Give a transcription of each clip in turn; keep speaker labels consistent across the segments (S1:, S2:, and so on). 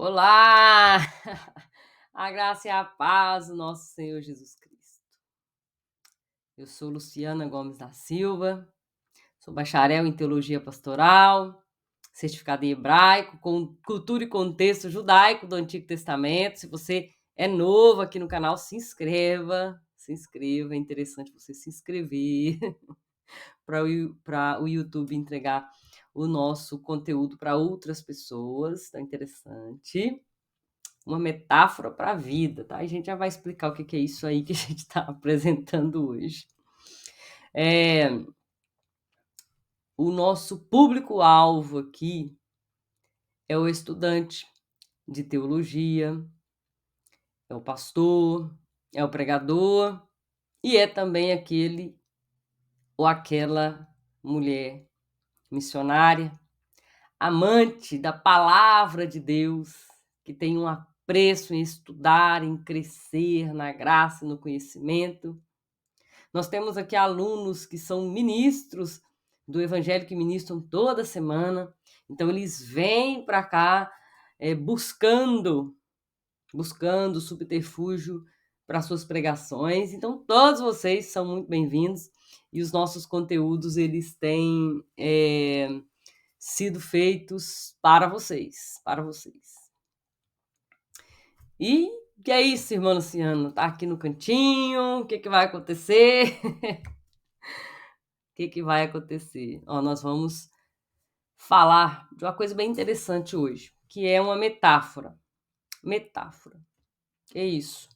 S1: Olá! A graça e a paz do nosso Senhor Jesus Cristo. Eu sou Luciana Gomes da Silva, sou bacharel em Teologia Pastoral, certificada em Hebraico, com cultura e contexto judaico do Antigo Testamento. Se você é novo aqui no canal, se inscreva, é interessante você se inscrever para o YouTube entregar o nosso conteúdo para outras pessoas, tá interessante. Uma metáfora para a vida, tá? A gente já vai explicar o que é isso aí que a gente está apresentando hoje. O nosso público-alvo aqui é o estudante de teologia, é o pastor, é o pregador e é também aquele ou aquela mulher missionária, amante da palavra de Deus, que tem um apreço em estudar, em crescer na graça e no conhecimento. Nós temos aqui alunos que são ministros do Evangelho, que ministram toda semana. Então, eles vêm para cá buscando subterfúgio para suas pregações. Então, todos vocês são muito bem-vindos. E os nossos conteúdos, eles têm sido feitos para vocês, E que é isso, irmã Luciana? Tá aqui no cantinho, o que vai acontecer? O que vai acontecer? Nós vamos falar de uma coisa bem interessante hoje, que é uma metáfora. Metáfora. Que é isso?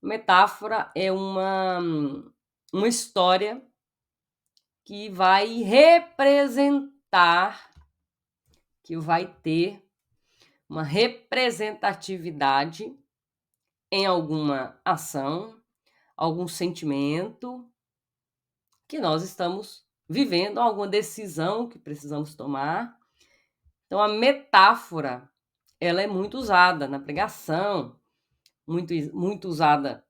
S1: Metáfora é uma história que vai representar, que vai ter uma representatividade em alguma ação, algum sentimento que nós estamos vivendo, alguma decisão que precisamos tomar. Então, a metáfora, ela é muito usada na pregação, muito usada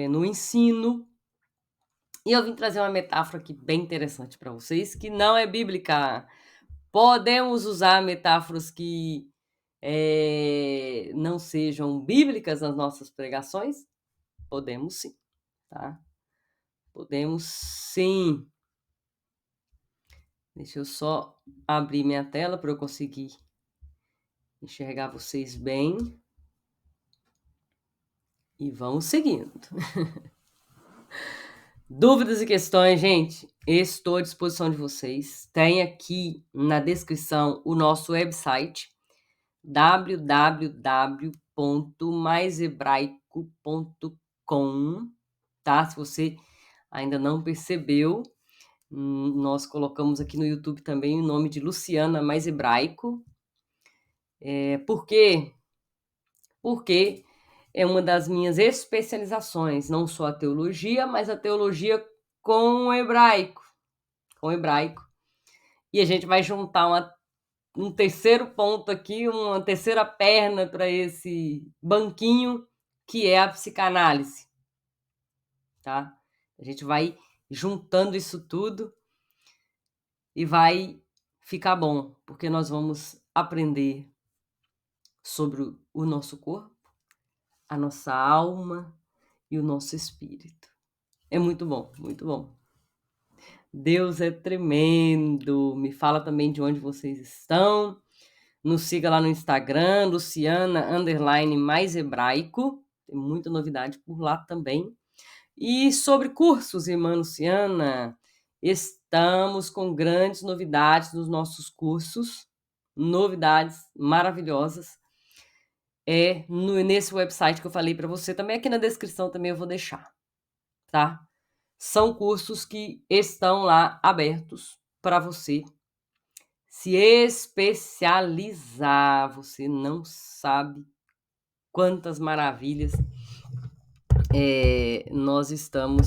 S1: no ensino. E eu vim trazer uma metáfora aqui bem interessante para vocês, que não é bíblica. Podemos usar metáforas que não sejam bíblicas nas nossas pregações? Podemos sim, tá? Podemos sim. Deixa eu só abrir minha tela para eu conseguir enxergar vocês bem. E vamos seguindo. Dúvidas e questões, gente? Estou à disposição de vocês. Tem aqui na descrição o nosso website www.maisebraico.com, tá? Se você ainda não percebeu, nós colocamos aqui no YouTube também o nome de Luciana Mais Hebraico. Por quê? Porque é uma das minhas especializações, não só a teologia, mas a teologia com hebraico. E a gente vai juntar um terceiro ponto aqui, uma terceira perna para esse banquinho, que é a psicanálise, tá? A gente vai juntando isso tudo e vai ficar bom, porque nós vamos aprender sobre o nosso corpo, a nossa alma e o nosso espírito. É muito bom, muito bom. Deus é tremendo. Me fala também de onde vocês estão. Nos siga lá no Instagram, Luciana _mais hebraico. Tem muita novidade por lá também. E sobre cursos, irmã Luciana, estamos com grandes novidades nos nossos cursos. Novidades maravilhosas. Nesse website que eu falei para você, também aqui na descrição também eu vou deixar, tá? São cursos que estão lá abertos para você se especializar. Você não sabe quantas maravilhas nós estamos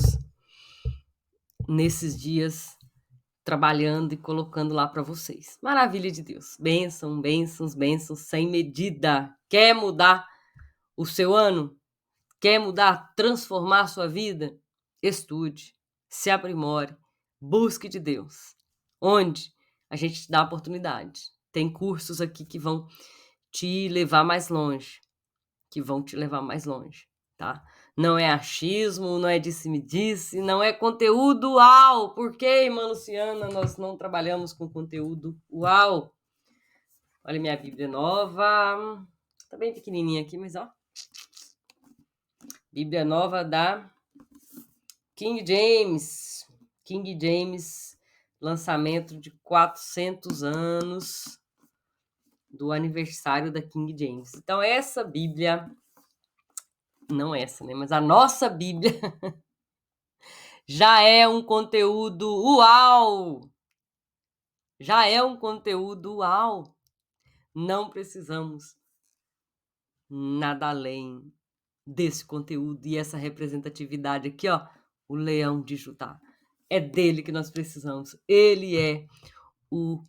S1: nesses dias trabalhando e colocando lá para vocês. Maravilha de Deus. Bênção, bênçãos, bênçãos sem medida. Quer mudar o seu ano? Quer mudar, transformar a sua vida? Estude, se aprimore, busque de Deus. Onde a gente te dá oportunidade. Tem cursos aqui que vão te levar mais longe, que vão te levar mais longe, tá? Não é achismo, não é disse-me-disse, não é conteúdo uau! Por que, irmã Luciana, nós não trabalhamos com conteúdo uau? Olha minha Bíblia nova. Tá bem pequenininha aqui, mas ó. Bíblia nova da King James. King James, lançamento de 400 anos do aniversário da King James. Então essa Bíblia, não essa, né, mas a nossa Bíblia já é um conteúdo uau! Já é um conteúdo uau! Não precisamos nada além desse conteúdo e essa representatividade aqui, ó, o leão de Judá. É dele que nós precisamos. Ele é o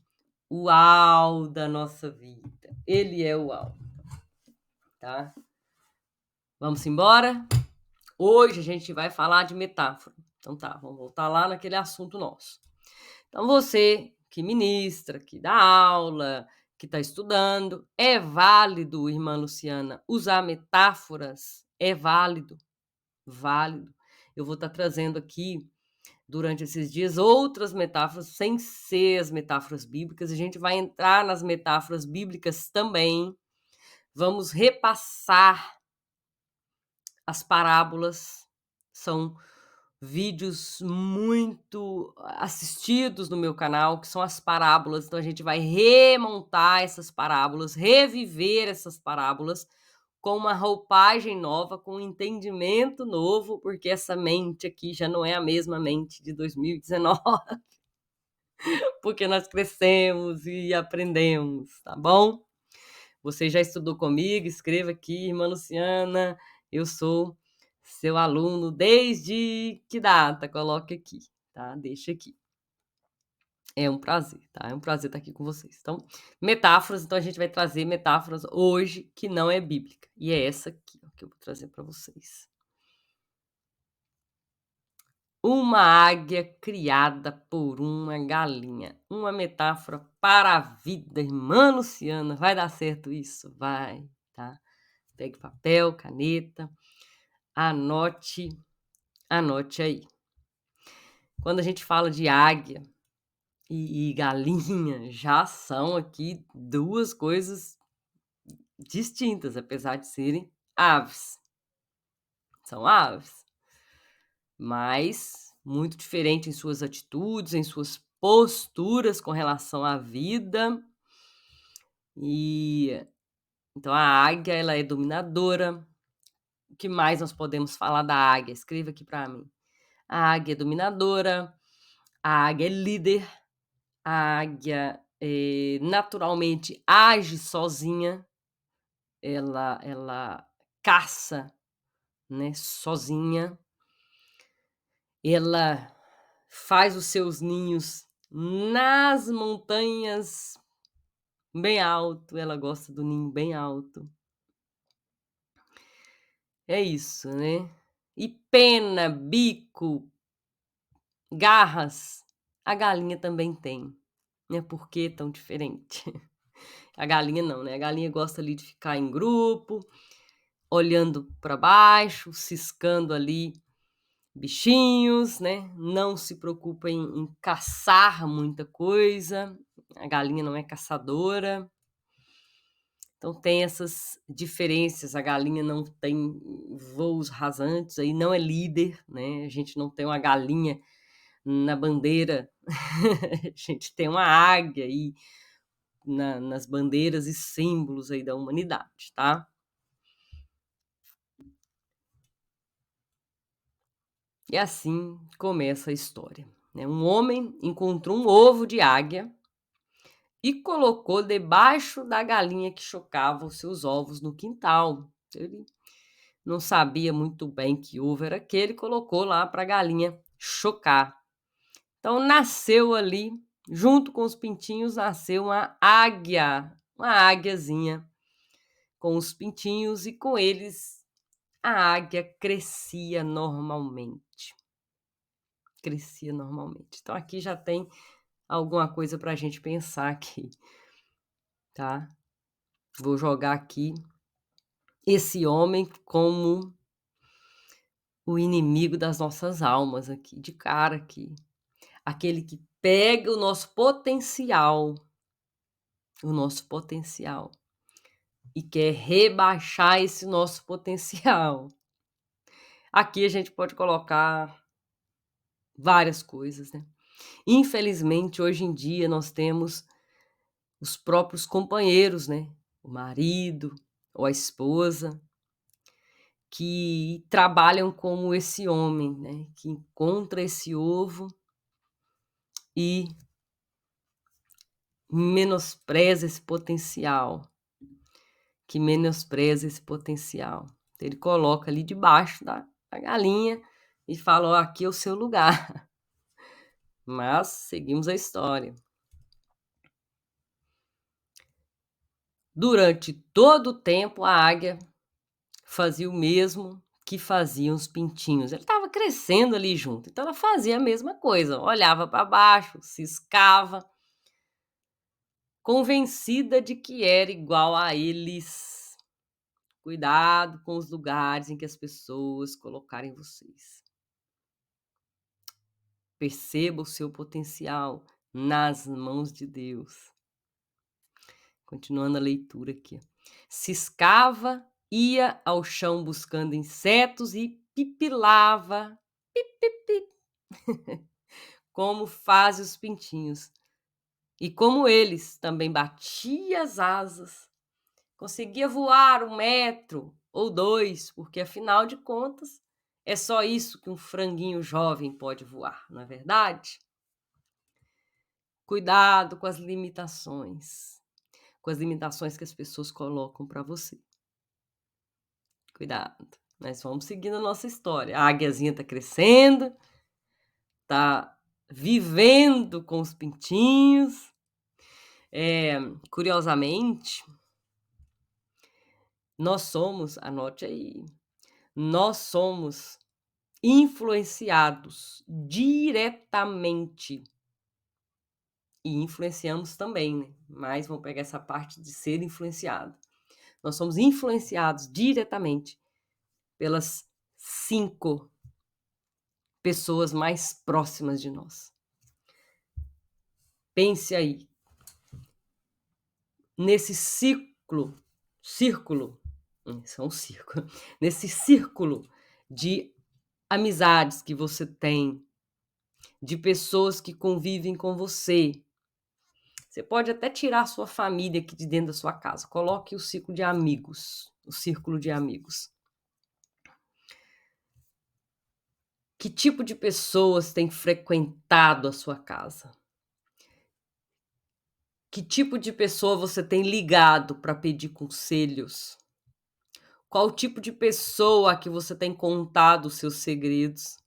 S1: uau da nossa vida. Ele é o uau, tá? Vamos embora? Hoje a gente vai falar de metáfora. Então tá, vamos voltar lá naquele assunto nosso. Então você que ministra, que dá aula, que está estudando, é válido, irmã Luciana, usar metáforas? É válido, válido. Eu vou estar trazendo aqui, durante esses dias, outras metáforas, sem ser as metáforas bíblicas. A gente vai entrar nas metáforas bíblicas também. Vamos repassar as parábolas. São vídeos muito assistidos no meu canal, que são as parábolas. Então a gente vai remontar essas parábolas, reviver essas parábolas com uma roupagem nova, com um entendimento novo, porque essa mente aqui já não é a mesma mente de 2019, porque nós crescemos e aprendemos, tá bom? Você já estudou comigo? Escreva aqui, irmã Luciana, eu sou seu aluno desde que data? Coloque aqui, tá? Deixa aqui. É um prazer, tá? É um prazer estar aqui com vocês. Então, metáforas, então a gente vai trazer metáforas hoje que não é bíblica. E é essa aqui, ó, que eu vou trazer para vocês. Uma águia criada por uma galinha. Uma metáfora para a vida, irmã Luciana. Vai dar certo isso? Vai, tá? Pegue papel, caneta, anote aí. Quando a gente fala de águia e galinha, já são aqui duas coisas distintas, apesar de serem aves. São aves, mas muito diferente em suas atitudes, em suas posturas com relação à vida. E então a águia, ela é dominadora. O que mais nós podemos falar da águia? Escreva aqui para mim. A águia é dominadora, a águia é líder, a águia naturalmente age sozinha, ela caça, né, sozinha, ela faz os seus ninhos nas montanhas bem alto, ela gosta do ninho bem alto. É isso, né? E pena, bico, garras, a galinha também tem, né? Por que tão diferente? A galinha não, né? A galinha gosta ali de ficar em grupo, olhando para baixo, ciscando ali bichinhos, né? Não se preocupa em caçar muita coisa. A galinha não é caçadora. Então tem essas diferenças. A galinha não tem voos rasantes, aí não é líder, né? A gente não tem uma galinha na bandeira, a gente tem uma águia aí nas bandeiras e símbolos aí da humanidade, tá? E assim começa a história, né? Um homem encontrou um ovo de águia e colocou debaixo da galinha que chocava os seus ovos no quintal. Ele não sabia muito bem que ovo era aquele, colocou lá para a galinha chocar. Então nasceu ali, junto com os pintinhos, nasceu uma águiazinha com os pintinhos, e com eles a águia crescia normalmente. Então aqui já tem alguma coisa para a gente pensar aqui, tá? Vou jogar aqui esse homem como o inimigo das nossas almas aqui, de cara aqui. Aquele que pega o nosso potencial e quer rebaixar esse nosso potencial. Aqui a gente pode colocar várias coisas, né. Infelizmente, hoje em dia, nós temos os próprios companheiros, né, o marido ou a esposa, que trabalham como esse homem, né, que encontra esse ovo e menospreza esse potencial, que menospreza esse potencial. Então ele coloca ali debaixo da galinha e fala: "Ó, aqui é o seu lugar". Mas seguimos a história. Durante todo o tempo, a águia fazia o mesmo que faziam os pintinhos. Ele estava crescendo ali junto, então ela fazia a mesma coisa, olhava para baixo, ciscava, convencida de que era igual a eles. Cuidado com os lugares em que as pessoas colocarem vocês. Perceba o seu potencial nas mãos de Deus. Continuando a leitura aqui. Ciscava, ia ao chão buscando insetos e pipilava, pip, pip, pip, como fazem os pintinhos. E como eles, também batia as asas, conseguia voar 1 metro ou 2, porque afinal de contas é só isso que um franguinho jovem pode voar, não é verdade? Cuidado com as limitações que as pessoas colocam para você. Cuidado, mas vamos seguindo a nossa história. A águiazinha tá crescendo, tá vivendo com os pintinhos. Curiosamente, anote aí, nós somos influenciados diretamente e influenciamos também, né, mas vamos pegar essa parte de ser influenciado. Nós somos influenciados diretamente pelas 5 pessoas mais próximas de nós. Pense aí, nesse círculo, isso é um círculo, nesse círculo de amizades que você tem, de pessoas que convivem com você. Você pode até tirar a sua família aqui de dentro da sua casa, coloque o círculo de amigos. Que tipo de pessoas têm frequentado a sua casa? Que tipo de pessoa você tem ligado para pedir conselhos? Qual tipo de pessoa que você tem contado os seus segredos?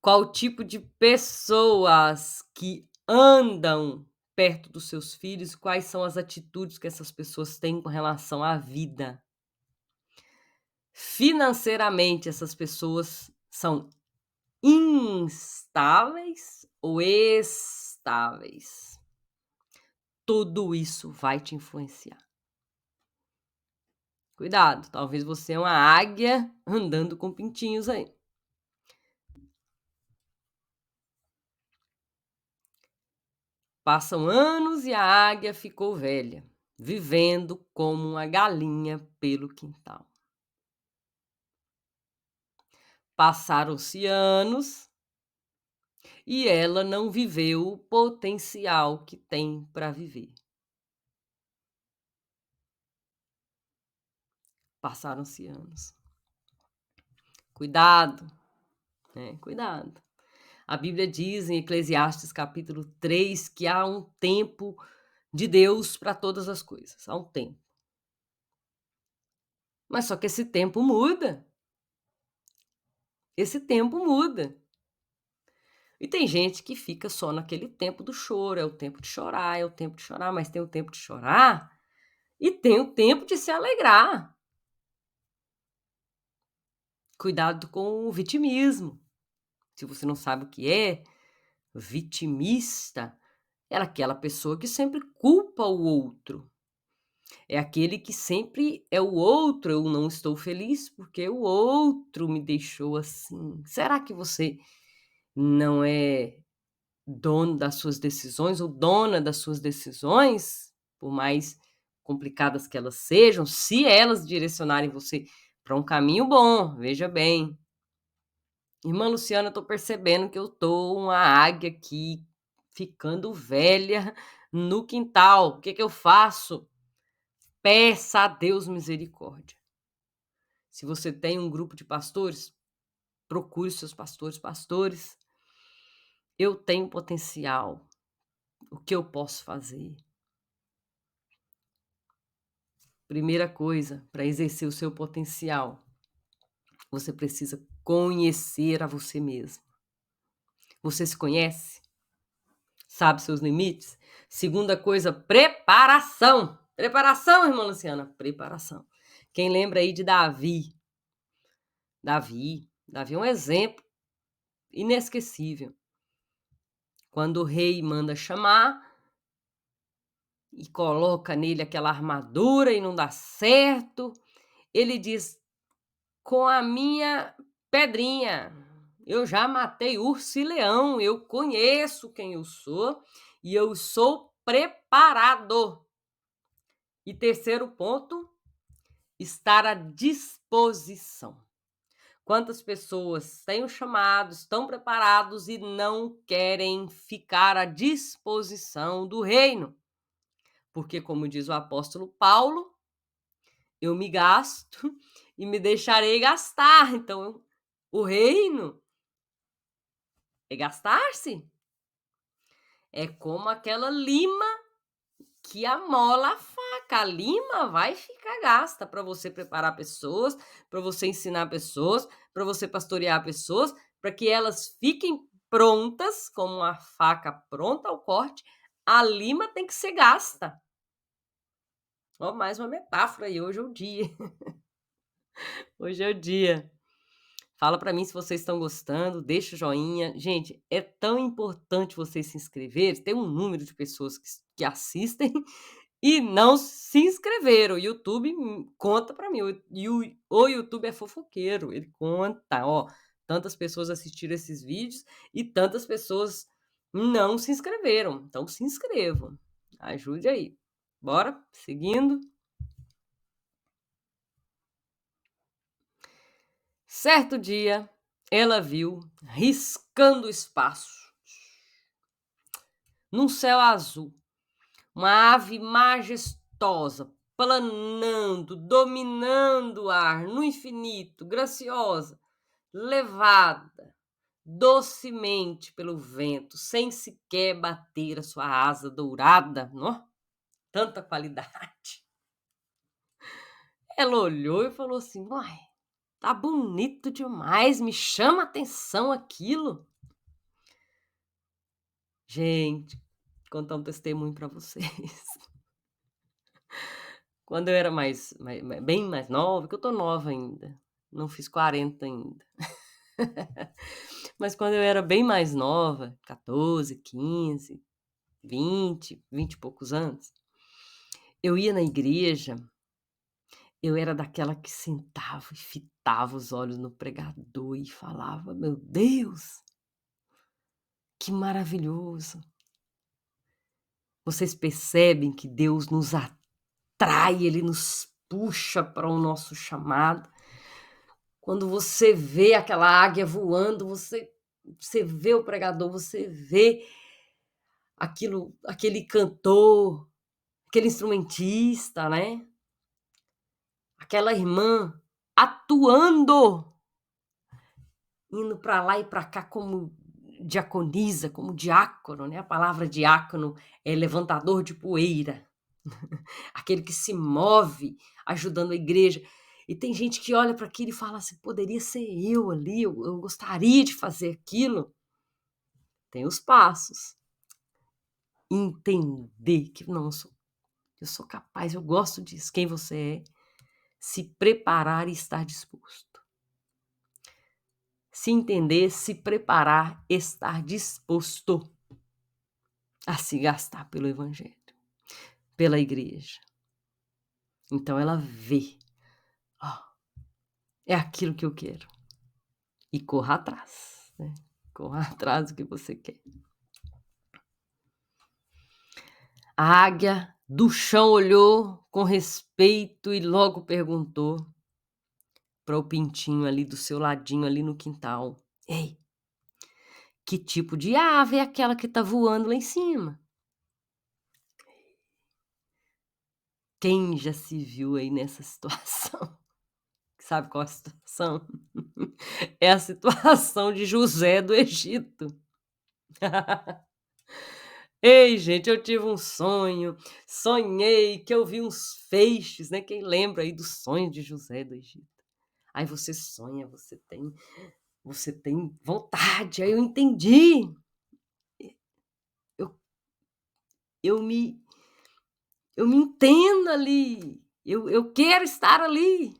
S1: Qual tipo de pessoas que andam perto dos seus filhos? Quais são as atitudes que essas pessoas têm com relação à vida? Financeiramente, essas pessoas são instáveis ou estáveis? Tudo isso vai te influenciar. Cuidado, talvez você é uma águia andando com pintinhos aí. Passam anos e a águia ficou velha, vivendo como uma galinha pelo quintal. Passaram-se anos e ela não viveu o potencial que tem para viver. Passaram-se anos. Cuidado, né? Cuidado. A Bíblia diz em Eclesiastes capítulo 3 que há um tempo de Deus para todas as coisas. Há um tempo. Mas só que esse tempo muda. Esse tempo muda. E tem gente que fica só naquele tempo do choro, é o tempo de chorar, é o tempo de chorar, mas tem o tempo de chorar e tem o tempo de se alegrar. Cuidado com o vitimismo. Se você não sabe o que é, vitimista é aquela pessoa que sempre culpa o outro. É aquele que sempre é o outro, eu não estou feliz porque o outro me deixou assim. Será que você não é dono das suas decisões ou dona das suas decisões? Por mais complicadas que elas sejam, se elas direcionarem você para um caminho bom, veja bem. Irmã Luciana, eu tô percebendo que eu tô uma águia aqui, ficando velha no quintal. O que que eu faço? Peça a Deus misericórdia. Se você tem um grupo de pastores, procure seus pastores. Pastores, eu tenho potencial. O que eu posso fazer? Primeira coisa, para exercer o seu potencial, você precisa conhecer a você mesmo. Você se conhece? Sabe seus limites? Segunda coisa, preparação. Preparação, irmã Luciana, preparação. Quem lembra aí de Davi? Davi é um exemplo inesquecível. Quando o rei manda chamar e coloca nele aquela armadura e não dá certo, ele diz: com a minha pedrinha, eu já matei urso e leão, eu conheço quem eu sou e eu sou preparado. E terceiro ponto, estar à disposição. Quantas pessoas têm o chamado, estão preparados e não querem ficar à disposição do reino? Porque, como diz o apóstolo Paulo, eu me gasto e me deixarei gastar. Então, o reino é gastar-se. É como aquela lima que amola a faca. A lima vai ficar gasta para você preparar pessoas, para você ensinar pessoas, para você pastorear pessoas, para que elas fiquem prontas, como uma faca pronta ao corte. A lima tem que ser gasta. Ó, mais uma metáfora aí, hoje é o dia. Hoje é o dia. Fala para mim se vocês estão gostando, deixa o joinha. Gente, é tão importante vocês se inscreverem. Tem um número de pessoas que assistem e não se inscreveram. O YouTube conta para mim. O YouTube é fofoqueiro. Ele conta, ó, tantas pessoas assistiram esses vídeos e tantas pessoas não se inscreveram. Então se inscrevam. Ajude aí. Bora? Seguindo. Certo dia, ela viu, riscando o espaço, num céu azul, uma ave majestosa, planando, dominando o ar, no infinito, graciosa, levada docemente pelo vento, sem sequer bater a sua asa dourada, não? Tanta qualidade. Ela olhou e falou assim: uai, tá bonito demais, me chama a atenção aquilo. Gente, vou contar um testemunho para vocês. Quando eu era bem mais nova, que eu tô nova ainda, não fiz 40 ainda. Mas quando eu era bem mais nova, 14, 15, 20 e poucos anos, eu ia na igreja, eu era daquela que sentava e fitava os olhos no pregador e falava: "Meu Deus, que maravilhoso". Vocês percebem que Deus nos atrai, Ele nos puxa para o nosso chamado. Quando você vê aquela águia voando, você vê o pregador, você vê aquele cantor, aquele instrumentista, né? Aquela irmã atuando, indo para lá e para cá como diaconisa, como diácono, né? A palavra diácono é levantador de poeira, aquele que se move ajudando a igreja. E tem gente que olha para aquilo e fala assim: poderia ser eu ali, eu gostaria de fazer aquilo. Tem os passos. Entender que não, eu sou capaz, eu gosto disso. Quem você é, se preparar e estar disposto. Se entender, se preparar, estar disposto a se gastar pelo evangelho, pela igreja. Então ela vê, é aquilo que eu quero. E corra atrás, né? Corra atrás do que você quer. A águia do chão olhou com respeito e logo perguntou para o pintinho ali do seu ladinho, ali no quintal: Ei, que tipo de ave é aquela que tá voando lá em cima? Quem já se viu aí nessa situação? Sabe qual é a situação? É a situação de José do Egito. Ei, gente, eu tive um sonho, sonhei que eu vi uns feixes, né? Quem lembra aí do sonho de José do Egito? Aí você sonha, você tem vontade, aí eu entendi. Eu, eu me eu me entendo ali. Eu quero estar ali.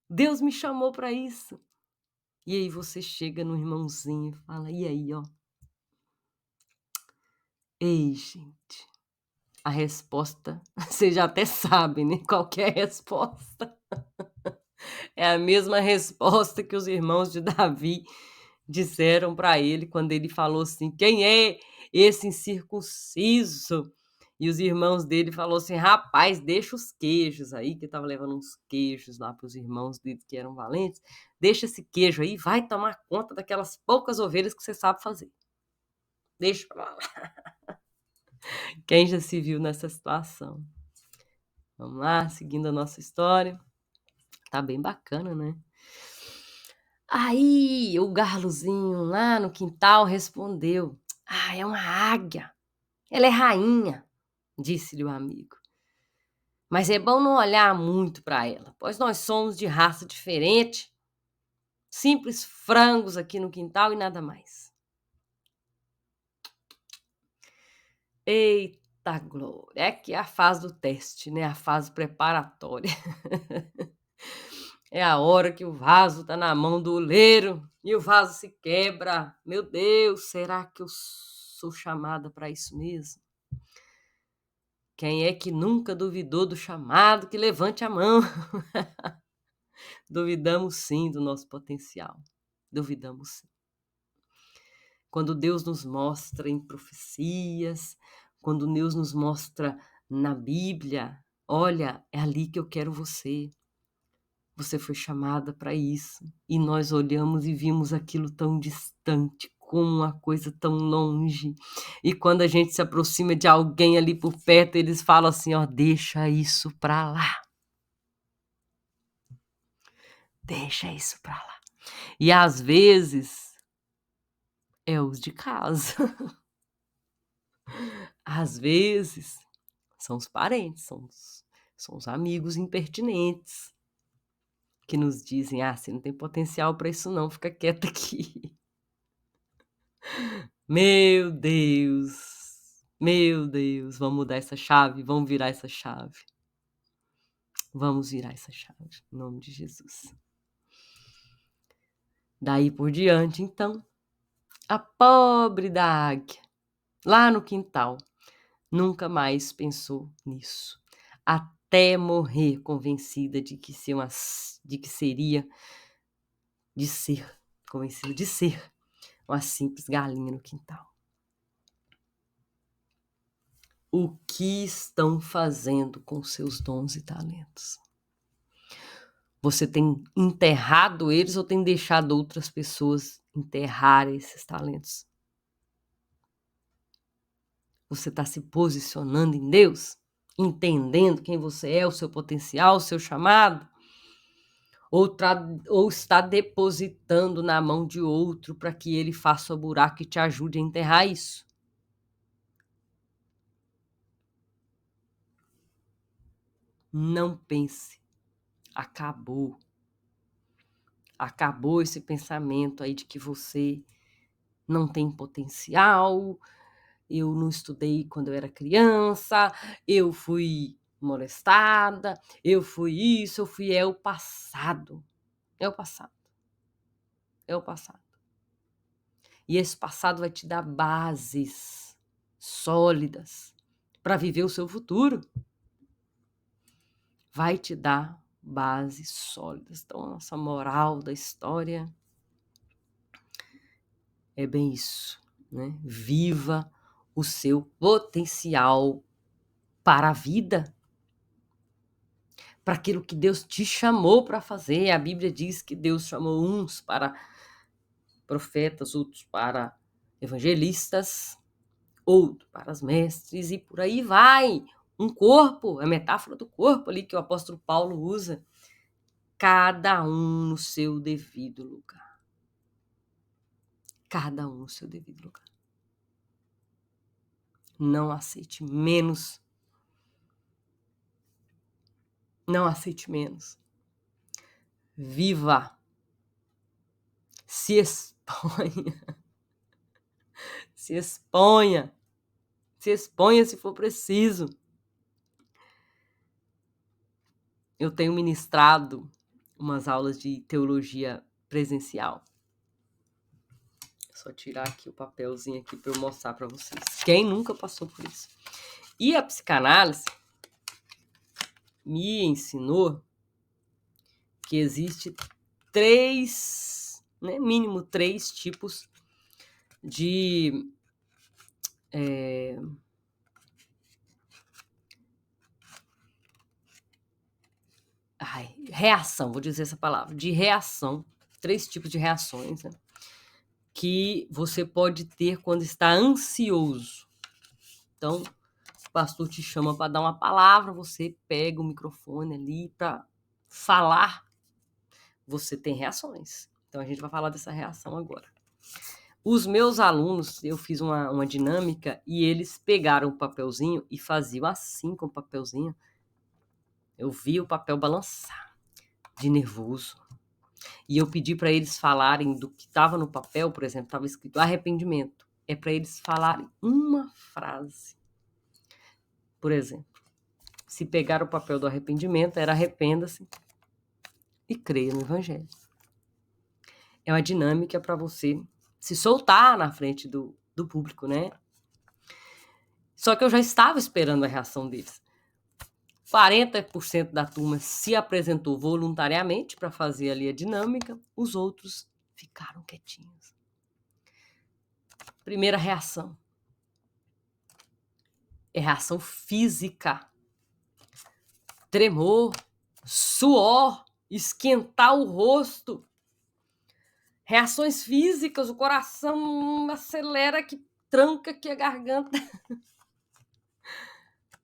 S1: Deus me chamou para isso. E aí você chega no irmãozinho e fala: "E aí, ó?" Ei, gente, a resposta você já até sabe, né, qual que é a resposta. É a mesma resposta que os irmãos de Davi disseram para ele quando ele falou assim: "Quem é esse incircunciso?" E os irmãos dele falou assim: "Rapaz, deixa os queijos aí", que estava levando uns queijos lá para os irmãos dele que eram valentes, "deixa esse queijo aí, vai tomar conta daquelas poucas ovelhas que você sabe fazer. Deixa pra lá". Quem já se viu nessa situação? Vamos lá, seguindo a nossa história. Tá bem bacana, né? Aí o Garlozinho lá no quintal respondeu: "Ah, é uma águia. Ela é rainha", disse-lhe o amigo. "Mas é bom não olhar muito para ela, pois nós somos de raça diferente, simples frangos aqui no quintal e nada mais." Eita glória! É que é a fase do teste, né, a fase preparatória. É a hora que o vaso tá na mão do oleiro e o vaso se quebra. Meu Deus, será que eu sou chamada para isso mesmo? Quem é que nunca duvidou do chamado, que levante a mão. Duvidamos sim do nosso potencial. Duvidamos sim. Quando Deus nos mostra em profecias, quando Deus nos mostra na Bíblia, olha, é ali que eu quero você. Você foi chamada para isso. E nós olhamos e vimos aquilo tão distante, como uma coisa tão longe. E quando a gente se aproxima de alguém ali por perto, eles falam assim, ó, deixa isso para lá. Deixa isso para lá. E às vezes é os de casa. Às vezes são os parentes, são os amigos impertinentes que nos dizem: "Ah, você não tem potencial para isso não, fica quieta aqui." Meu Deus, vamos mudar essa chave, vamos virar essa chave. Vamos virar essa chave, em nome de Jesus. Daí por diante, então, a pobre da águia, lá no quintal, nunca mais pensou nisso, até morrer convencida convencida de ser uma simples galinha no quintal. O que estão fazendo com seus dons e talentos? Você tem enterrado eles ou tem deixado outras pessoas enterrarem esses talentos? Você está se posicionando em Deus? Entendendo quem você é, o seu potencial, o seu chamado? Ou está depositando na mão de outro para que ele faça o buraco e te ajude a enterrar isso? Não pense. Acabou. Acabou esse pensamento aí de que você não tem potencial, eu não estudei quando eu era criança, eu fui molestada, eu fui isso, eu fui... É o passado. É o passado. É o passado. E esse passado vai te dar bases sólidas para viver o seu futuro. vai te dar bases sólidas. Então, a nossa moral da história é bem isso, né? Viva o seu potencial para a vida, para aquilo que Deus te chamou para fazer. A Bíblia diz que Deus chamou uns para profetas, outros para evangelistas, outros para os mestres, e por aí vai. Um corpo, a metáfora do corpo ali que o apóstolo Paulo usa. Cada um no seu devido lugar. Cada um no seu devido lugar. Não aceite menos. Não aceite menos. Viva. Se exponha. Se exponha. Se exponha se for preciso. Eu tenho ministrado umas aulas de teologia presencial. Só tirar aqui o papelzinho aqui para eu mostrar para vocês. Quem nunca passou por isso? E a psicanálise me ensinou que existe mínimo três tipos de reação, vou dizer essa palavra, de reação, 3 tipos de reações, né, que você pode ter quando está ansioso. Então, o pastor te chama para dar uma palavra, você pega o microfone ali para falar, você tem reações. Então, a gente vai falar dessa reação agora. Os meus alunos, eu fiz uma dinâmica e eles pegaram o papelzinho e faziam assim com o papelzinho. Eu vi o papel balançar de nervoso. E eu pedi para eles falarem do que estava no papel, por exemplo, estava escrito arrependimento. É para eles falarem uma frase. Por exemplo, se pegar o papel do arrependimento, era arrependa-se e creia no Evangelho. É uma dinâmica para você se soltar na frente do público, né? Só que eu já estava esperando a reação deles. 40% da turma se apresentou voluntariamente para fazer ali a dinâmica, os outros ficaram quietinhos. Primeira reação é reação física. Tremor, suor, esquentar o rosto. Reações físicas, o coração acelera, que tranca aqui a garganta.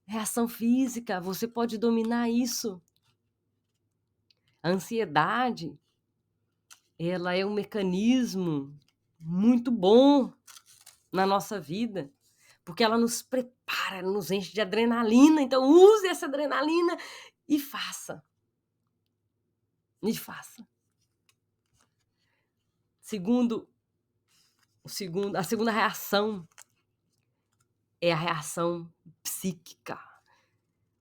S1: Reação física, você pode dominar isso. A ansiedade, ela é um mecanismo muito bom na nossa vida, porque ela nos prepara, nos enche de adrenalina. Então, use essa adrenalina e faça. E faça. A segunda reação é a reação psíquica.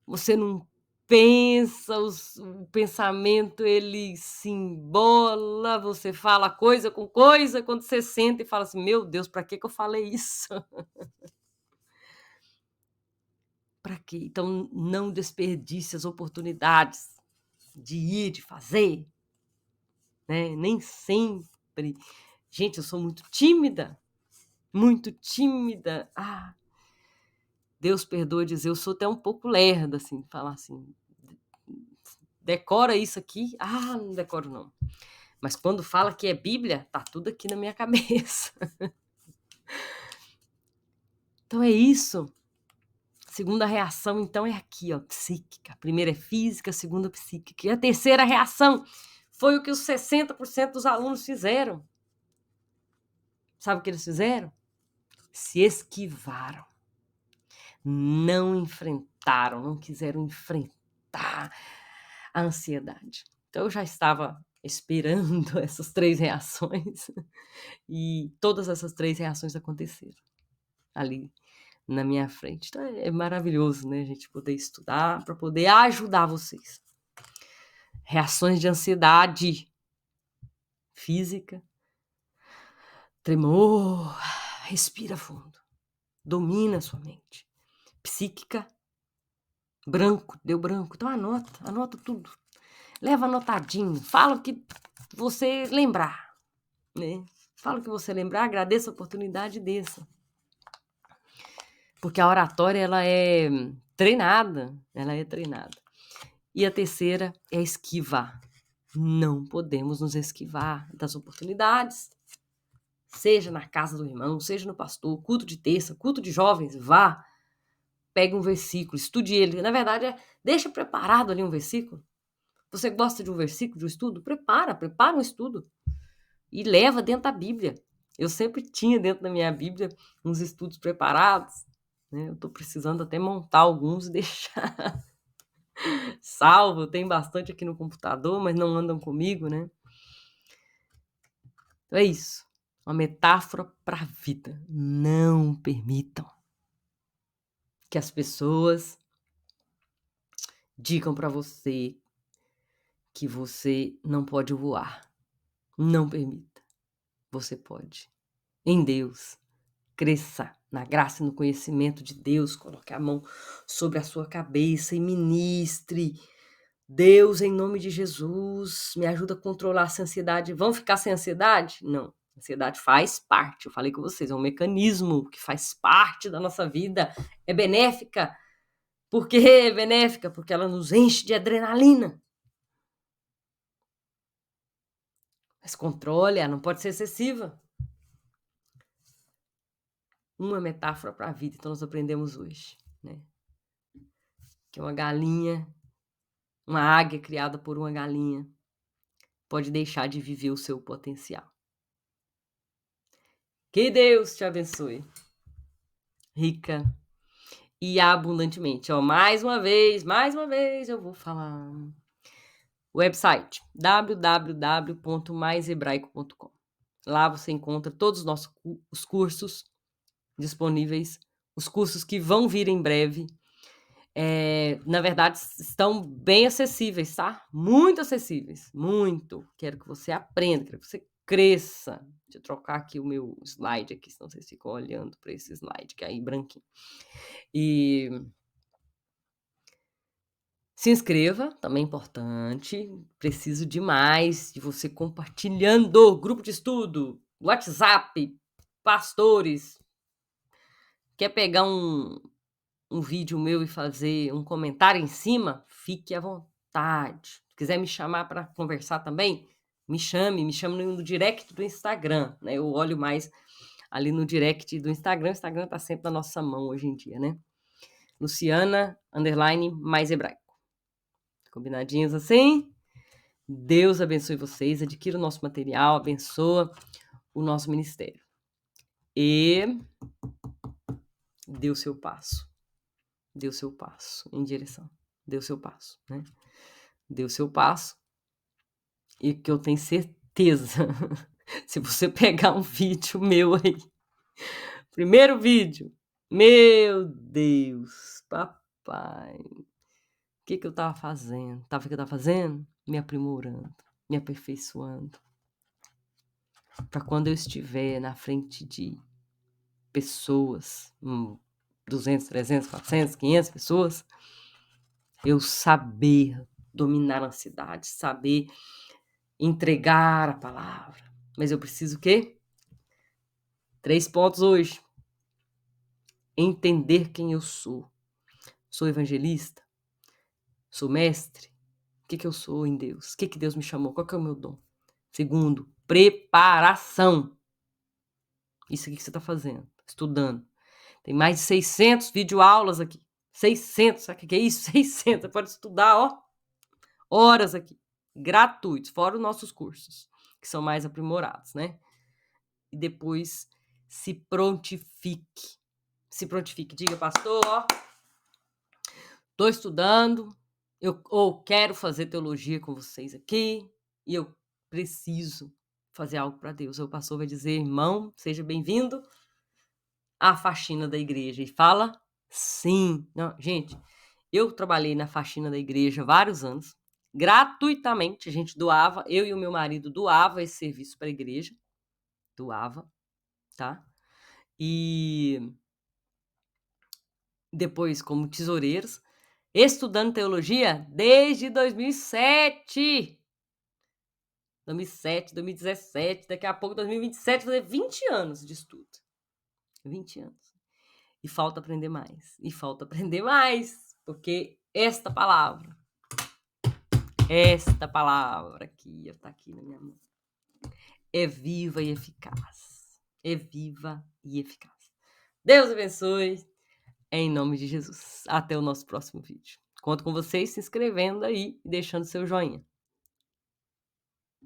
S1: Você não pensa, o pensamento ele se embola, você fala coisa com coisa, quando você senta e fala assim, meu Deus, para que eu falei isso? Para quê? Então, não desperdice as oportunidades de ir, de fazer, né? Nem sempre. Gente, eu sou muito tímida. Deus perdoa dizer, eu sou até um pouco lerda, assim, falar assim, decora isso aqui? Não decoro não. Mas quando fala que é Bíblia, tá tudo aqui na minha cabeça. Então é isso. Segunda reação, então, é aqui, ó, psíquica. A primeira é física, a segunda psíquica. E a terceira reação foi o que os 60% dos alunos fizeram. Sabe o que eles fizeram? Se esquivaram. Não enfrentaram, não quiseram enfrentar a ansiedade. Então, eu já estava esperando essas 3 reações e todas essas 3 reações aconteceram ali na minha frente. Então, é maravilhoso, né, a gente poder estudar para poder ajudar vocês. Reações de ansiedade física, tremor, respira fundo, domina a sua mente. Psíquica, Branco, deu branco. Então anota tudo. Leva anotadinho. Fala o que você lembrar, né? Fala o que você lembrar, agradeça a oportunidade e desça. Porque a oratória, ela é treinada. E a terceira é esquivar. Não podemos nos esquivar das oportunidades. Seja na casa do irmão, seja no pastor, culto de terça, culto de jovens, vá. Pegue um versículo, estude ele. Na verdade, deixa preparado ali um versículo. Você gosta de um versículo, de um estudo? Prepara um estudo. E leva dentro da Bíblia. Eu sempre tinha dentro da minha Bíblia uns estudos preparados. Né? Eu estou precisando até montar alguns e deixar salvo. Tem bastante aqui no computador, mas não andam comigo, né? Então é isso. Uma metáfora para a vida. Não permitam que as pessoas digam para você que você não pode voar. Não permita. Você pode. Em Deus. Cresça na graça e no conhecimento de Deus. Coloque a mão sobre a sua cabeça e ministre. Deus, em nome de Jesus, me ajuda a controlar essa ansiedade. Vão ficar sem ansiedade? Não. A ansiedade faz parte, eu falei com vocês, é um mecanismo que faz parte da nossa vida. É benéfica. Por que é benéfica? Porque ela nos enche de adrenalina. Mas controle, ela não pode ser excessiva. Uma metáfora para a vida, então nós aprendemos hoje, né? Que uma galinha, uma águia criada por uma galinha, pode deixar de viver o seu potencial. Que Deus te abençoe, rica e abundantemente. Ó, mais uma vez eu vou falar. Website www.maisebraico.com. Lá você encontra todos os nossos cursos disponíveis, os cursos que vão vir em breve. Na verdade, estão bem acessíveis, tá? Muito acessíveis, muito. Quero que você aprenda, quero que você cresça. Deixa eu trocar aqui o meu slide aqui, senão vocês ficam olhando para esse slide que é aí branquinho. E se inscreva, também é importante. Preciso demais de você compartilhando. Grupo de estudo, WhatsApp, pastores. Quer pegar um vídeo meu e fazer um comentário em cima? Fique à vontade. Se quiser me chamar para conversar também, me chame no direct do Instagram, né? Eu olho mais ali no direct do Instagram. O Instagram está sempre na nossa mão hoje em dia, né? Luciana_mais hebraico. Combinadinhos assim? Deus abençoe vocês, adquira o nosso material, abençoa o nosso ministério. E dê o seu passo. Dê o seu passo em direção. Dê o seu passo, né? Dê o seu passo. E que eu tenho certeza, se você pegar um vídeo meu aí, primeiro vídeo, meu Deus, papai, o que eu tava fazendo? Sabe o que eu tava fazendo? Me aprimorando, me aperfeiçoando. Para quando eu estiver na frente de pessoas, 200, 300, 400, 500 pessoas, eu saber dominar a ansiedade, saber entregar a palavra. Mas eu preciso o quê? 3 pontos hoje. Entender quem eu sou. Sou evangelista? Sou mestre? O que eu sou em Deus? O que Deus me chamou? Qual que é o meu dom? Segundo, preparação. Isso aqui que você está fazendo, estudando. Tem mais de 600 videoaulas aqui. 600, sabe o que é isso? 600, você pode estudar, ó, horas aqui, gratuitos, fora os nossos cursos, que são mais aprimorados, né? E depois se prontifique. Se prontifique, diga, pastor, ó, tô estudando, ou quero fazer teologia com vocês aqui, e eu preciso fazer algo para Deus. O pastor vai dizer, irmão, seja bem-vindo à faxina da igreja. E fala, sim. Não, gente, eu trabalhei na faxina da igreja vários anos, gratuitamente, a gente doava, eu e o meu marido doava esse serviço para a igreja, doava, tá? E depois, como tesoureiros, estudando teologia desde 2007. 2007, 2017, daqui a pouco 2027, fazer 20 anos de estudo. 20 anos. E falta aprender mais. E falta aprender mais. Porque esta palavra aqui, está aqui na minha mão, é viva e eficaz. É viva e eficaz. Deus abençoe. Em nome de Jesus. Até o nosso próximo vídeo. Conto com vocês se inscrevendo aí e deixando seu joinha.